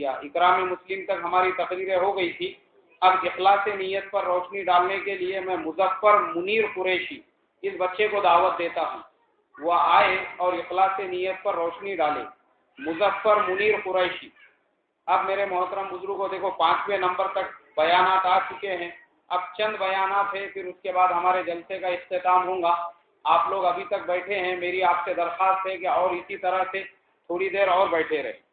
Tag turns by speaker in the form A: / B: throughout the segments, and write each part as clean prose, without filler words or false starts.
A: کیا. اکرام مسلم تک ہماری تقریریں ہو گئی تھی. اب اخلاص نیت پر روشنی ڈالنے کے لیے میں مظفر منیر قریشی اس بچے کو دعوت دیتا ہوں. وہ آئے اور اخلاص نیت پر روشنی ڈالے. مظفر منیر قریشی. اب میرے محترم بزرگوں دیکھو 5ویں نمبر تک بیانات آ چکے ہیں. اب چند بیانات ہیں، پھر اس کے بعد ہمارے جلسے کا اختتام ہوگا. آپ لوگ ابھی تک بیٹھے ہیں، میری آپ سے درخواست ہے کہ اور اسی طرح سے تھوڑی دیر اور بیٹھے رہے.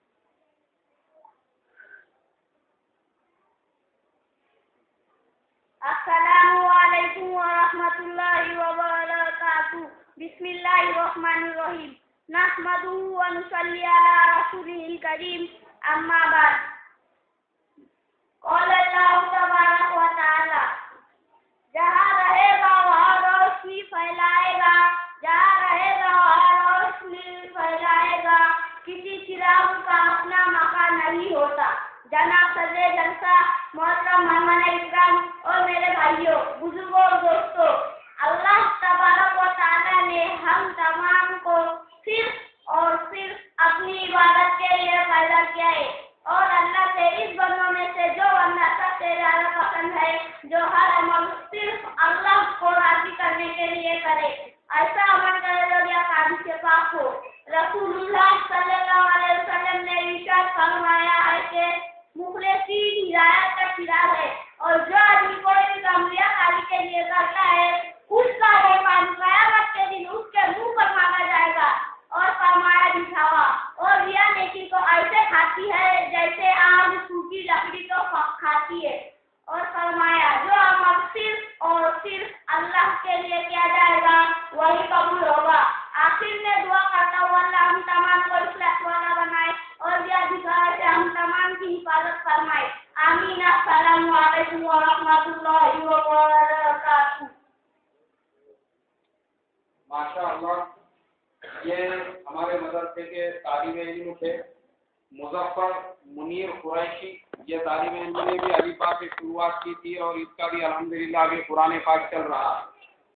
B: السلام علیکم ورحمۃ اللہ وبرکاتہ. بسم اللہ الرحمن الرحیم. نحمده ونصلی علی رسوله الکریم. اما بعد. قال اللہ تبارک و تعالی، جہاں رہے گا وہاں روشنی پھیلائے گا، جہاں رہے گا وہاں روشنی پھیلائے گا. کسی چراغ کا اپنا مکان نہیں ہوتا. جناب صدر جلسہ، محترم مہمان اکرام اور میرے بھائیوں، بزرگوں اور دوستوں، اللہ تبارک و تعالی نے ہم تمام کو صرف اور صرف اپنی عبادت کے لیے پیدا کیا ہے. اور اللہ سے اس بندوں میں سے جو بندہ سب سے زیادہ پسند ہے، جو ہر عمل صرف اللہ کو راضی کرنے کے لیے کرے، ایسا عمل کرے جو یا قابل سے پاک ہو. رسول اللہ صلی اللہ علیہ وسلم نے ارشاد فرمایا ہے کہ مخلصین ہدایت کا چراغ ہے، اور جو آدمی کوئی بھی کام ریا کاری کے لیے کرتا ہے، اس کا وہ کام قیامت کے دن اس کے منہ پر مانگا جائے گا. اور فرمایا دکھاوا اور ریا نیکی کو ایسے کھاتی ہے جیسے آگ سوکھی لکڑی کو کھاتی ہے. اور فرمایا جو عمل صرف اور صرف اللہ کے لیے کیا جائے گا وہی قبول ہوگا. آخر میں دعا کرتا ہوں اللہ ہم تمام کو اخلاص والا بنائے اور یہ دکھائے سے ہم تمام کی حفاظت فرمائے. آمین. السلام علیکم ورحمۃ اللہ وبرکاتہ.
A: ماشاء اللہ، یہ ہمارے مدرسے کے طالب علم تھے مظفر منیر قریشی. یہ طالب علم نے بھی علی پاک کی شروعات کی تھی اور اس کا بھی الحمدللہ ابھی قرآن پاک چل رہا ہے.